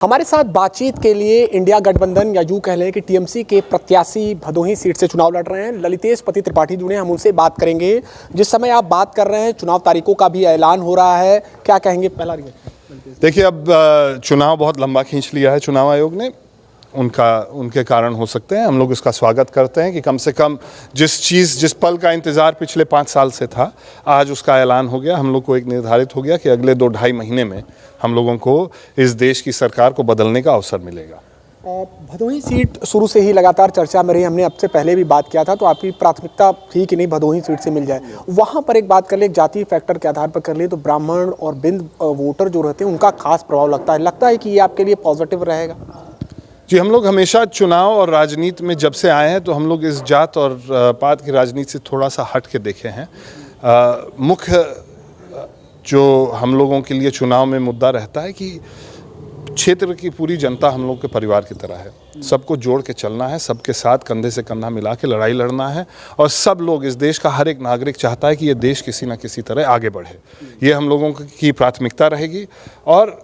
हमारे साथ बातचीत के लिए इंडिया गठबंधन या यूं कह लें कि टीएमसी के प्रत्याशी भदोही सीट से चुनाव लड़ रहे हैं ललितेश पति त्रिपाठी जुड़े हैं, हम उनसे बात करेंगे। जिस समय आप बात कर रहे हैं चुनाव तारीखों का भी ऐलान हो रहा है, क्या कहेंगे? पहला देखिए, अब चुनाव बहुत लंबा खींच लिया है चुनाव आयोग ने। उनके कारण हो सकते हैं। हम लोग इसका स्वागत करते हैं कि कम से कम जिस पल का इंतज़ार पिछले 5 साल से था, आज उसका ऐलान हो गया। हम लोग को एक निर्धारित हो गया कि अगले 2-2.5 महीने में हम लोगों को इस देश की सरकार को बदलने का अवसर मिलेगा। भदोही सीट शुरू से ही लगातार चर्चा में रही, हमने आपसे पहले भी बात किया था, तो आपकी प्राथमिकता थी कि नहीं भदोही सीट से मिल जाए। वहाँ पर एक बात कर ले, जातीय फैक्टर के आधार पर कर ले तो ब्राह्मण और बिंद वोटर जो रहते हैं उनका खास प्रभाव लगता है कि ये आपके लिए पॉजिटिव रहेगा? जी, हम लोग हमेशा चुनाव और राजनीति में जब से आए हैं तो हम लोग इस जात और पात की राजनीति से थोड़ा सा हट के देखे हैं। मुख्य जो हम लोगों के लिए चुनाव में मुद्दा रहता है कि क्षेत्र की पूरी जनता हम लोग के परिवार की तरह है। सबको जोड़ के चलना है, सबके साथ कंधे से कंधा मिला के लड़ाई लड़ना है, और सब लोग, इस देश का हर एक नागरिक चाहता है कि ये देश किसी न किसी तरह आगे बढ़े। ये हम लोगों की प्राथमिकता रहेगी। और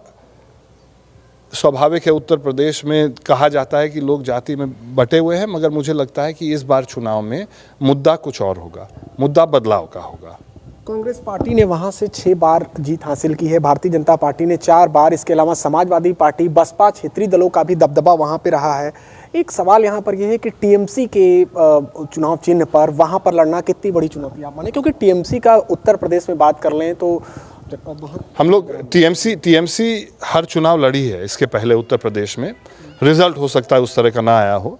स्वाभाविक है, उत्तर प्रदेश में कहा जाता है कि लोग जाति में बटे हुए हैं, मगर मुझे लगता है कि इस बार चुनाव में मुद्दा कुछ और होगा, मुद्दा बदलाव का होगा। कांग्रेस पार्टी ने वहां से 6 बार जीत हासिल की है, भारतीय जनता पार्टी ने 4 बार, इसके अलावा समाजवादी पार्टी, बसपा, क्षेत्रीय दलों का भी दबदबा वहां पे रहा है। एक सवाल यहां पर यह है कि टीएमसी के चुनाव चिन्ह पर वहां पर लड़ना कितनी बड़ी चुनौती आप माने, क्योंकि टीएमसी का उत्तर प्रदेश में बात कर लें तो हम लोग टीएमसी हर चुनाव लड़ी है। इसके पहले उत्तर प्रदेश में रिजल्ट हो सकता है उस तरह का ना आया हो।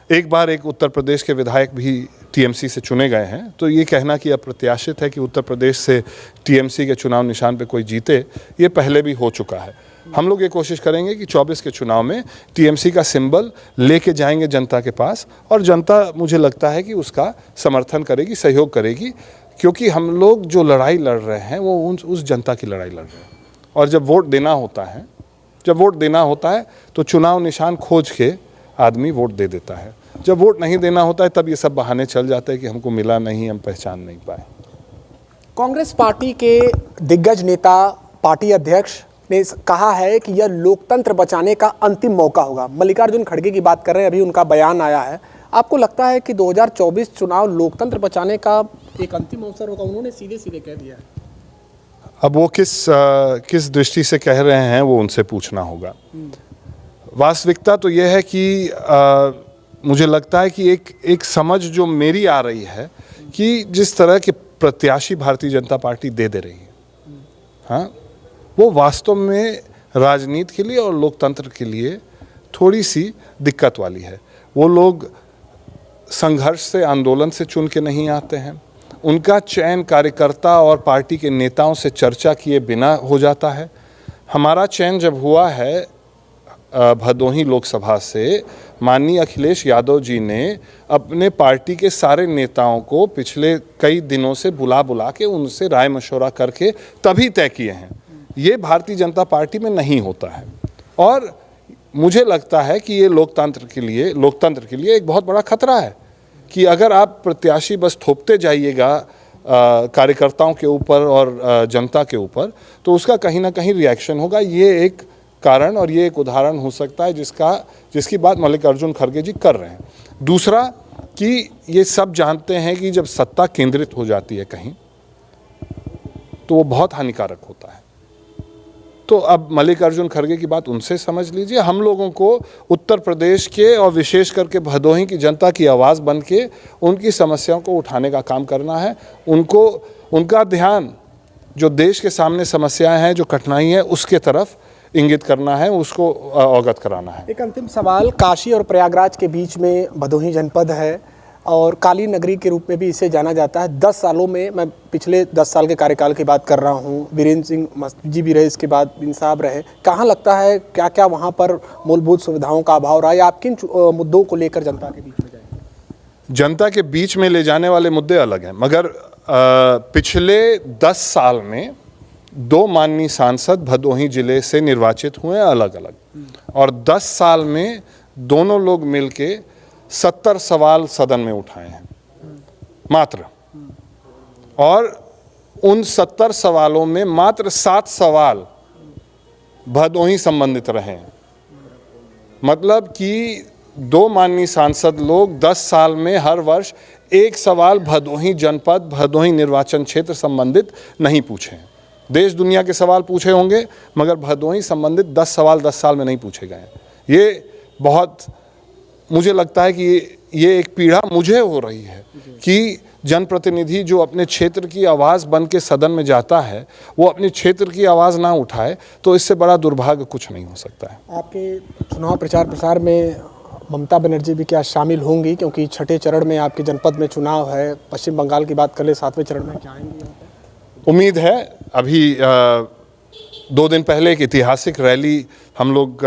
एक बार एक उत्तर प्रदेश के विधायक भी टीएमसी से चुने गए हैं, तो ये कहना कि अप्रत्याशित है कि उत्तर प्रदेश से टीएमसी के चुनाव निशान पे कोई जीते, ये पहले भी हो चुका है। हम लोग ये कोशिश करेंगे कि 24 के चुनाव में टीएमसी का सिंबल लेके जाएंगे जनता के पास, और जनता मुझे लगता है कि उसका समर्थन करेगी, सहयोग करेगी, क्योंकि हम लोग जो लड़ाई लड़ रहे हैं वो उस जनता की लड़ाई लड़ रहे हैं। और जब वोट देना होता है तो चुनाव निशान खोज के आदमी वोट दे देता है। जब वोट नहीं देना होता है तब ये सब बहाने चल जाते हैं कि हमको मिला नहीं, हम पहचान नहीं पाए। कांग्रेस पार्टी के दिग्गज नेता, पार्टी अध्यक्ष ने कहा है कि यह लोकतंत्र बचाने का अंतिम मौका होगा। मल्लिकार्जुन खड़गे की बात कर रहे हैं, अभी उनका बयान आया है। आपको लगता है कि 2024 चुनाव लोकतंत्र बचाने का एक अंतिम अवसर होगा? उन्होंने सीधे कह दिया है। अब वो किस दृष्टि से कह रहे हैं वो उनसे पूछना होगा। वास्तविकता तो यह है कि मुझे लगता है कि एक समझ जो मेरी आ रही है कि जिस तरह के प्रत्याशी भारतीय जनता पार्टी दे रही है, हाँ, वो वास्तव में राजनीति के लिए और लोकतंत्र के लिए थोड़ी सी दिक्कत वाली है। वो लोग संघर्ष से, आंदोलन से चुन के नहीं आते हैं। उनका चयन कार्यकर्ता और पार्टी के नेताओं से चर्चा किए बिना हो जाता है। हमारा चयन जब हुआ है भदोही लोकसभा से, माननीय अखिलेश यादव जी ने अपने पार्टी के सारे नेताओं को पिछले कई दिनों से बुला के उनसे राय मशवरा करके तभी तय किए हैं। ये भारतीय जनता पार्टी में नहीं होता है, और मुझे लगता है कि ये लोकतंत्र के लिए एक बहुत बड़ा खतरा है कि अगर आप प्रत्याशी बस थोपते जाइएगा कार्यकर्ताओं के ऊपर और जनता के ऊपर, तो उसका कहीं ना कहीं रिएक्शन होगा। ये एक कारण और ये एक उदाहरण हो सकता है जिसकी बात मल्लिकार्जुन खड़गे जी कर रहे हैं। दूसरा कि ये सब जानते हैं कि जब सत्ता केंद्रित हो जाती है कहीं तो वो बहुत हानिकारक होता है। तो अब मल्लिकार्जुन खड़गे की बात उनसे समझ लीजिए। हम लोगों को उत्तर प्रदेश के और विशेष करके भदोही की जनता की आवाज़ बन के उनकी समस्याओं को उठाने का काम करना है। उनका ध्यान जो देश के सामने समस्याएं हैं, जो कठिनाई है, उसके तरफ इंगित करना है, उसको अवगत कराना है। एक अंतिम सवाल, काशी और प्रयागराज के बीच में भदोही जनपद है और काली नगरी के रूप में भी इसे जाना जाता है। 10 सालों में, मैं पिछले 10 साल के कार्यकाल की बात कर रहा हूँ, वीरेंद्र सिंह जी भी रहे, इसके बाद बिन साहब रहे। कहाँ लगता है क्या क्या वहाँ पर मूलभूत सुविधाओं का अभाव रहा है, या आप किन मुद्दों को लेकर जनता के बीच में जाएंगे? जनता के बीच में ले जाने वाले मुद्दे अलग हैं, मगर पिछले 10 साल में 2 माननीय सांसद भदोही जिले से निर्वाचित हुए अलग अलग, और 10 साल में दोनों लोग मिलके 70 सवाल सदन में उठाए हैं मात्र, और उन 70 सवालों में मात्र 7 सवाल भदोही संबंधित रहे हैं। मतलब कि 2 माननीय सांसद लोग 10 साल में हर वर्ष एक सवाल भदोही जनपद, भदोही निर्वाचन क्षेत्र संबंधित नहीं पूछे हैं। देश दुनिया के सवाल पूछे होंगे, मगर भदोही संबंधित 10 सवाल 10 साल में नहीं पूछे गए हैं। ये बहुत, मुझे लगता है कि ये एक पीड़ा मुझे हो रही है कि जनप्रतिनिधि जो अपने क्षेत्र की आवाज़ बन के सदन में जाता है, वो अपने क्षेत्र की आवाज़ ना उठाए, तो इससे बड़ा दुर्भाग्य कुछ नहीं हो सकता है। आपके चुनाव प्रचार प्रसार में ममता बनर्जी भी क्या शामिल होंगी, क्योंकि छठे चरण में आपके जनपद में चुनाव है? पश्चिम बंगाल की बात कर ले, 7वें चरण में क्या आएंगी? उम्मीद है। अभी 2 दिन पहले एक ऐतिहासिक रैली हम लोग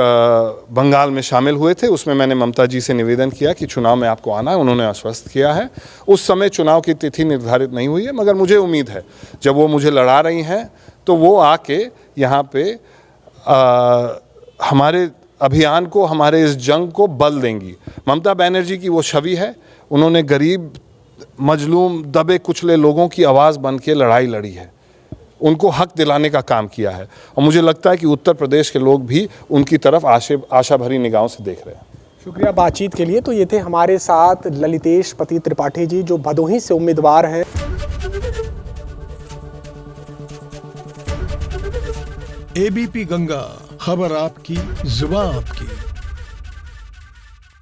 बंगाल में शामिल हुए थे, उसमें मैंने ममता जी से निवेदन किया कि चुनाव में आपको आना है, उन्होंने आश्वस्त किया है। उस समय चुनाव की तिथि निर्धारित नहीं हुई है, मगर मुझे उम्मीद है जब वो मुझे लड़ा रही हैं तो वो आके यहाँ पे हमारे अभियान को, हमारे इस जंग को बल देंगी। ममता बनर्जी की वो छवि है, उन्होंने गरीब, मजलूम, दबे कुचले लोगों की आवाज़ बन के लड़ाई लड़ी है, उनको हक दिलाने का काम किया है, और मुझे लगता है कि उत्तर प्रदेश के लोग भी उनकी तरफ आशा भरी निगाहों से देख रहे हैं। शुक्रिया बातचीत के लिए। तो ये थे हमारे साथ ललितेश पति त्रिपाठी जी, जो भदोही से उम्मीदवार हैं। एबीपी गंगा, खबर आपकी, जुबान आपकी।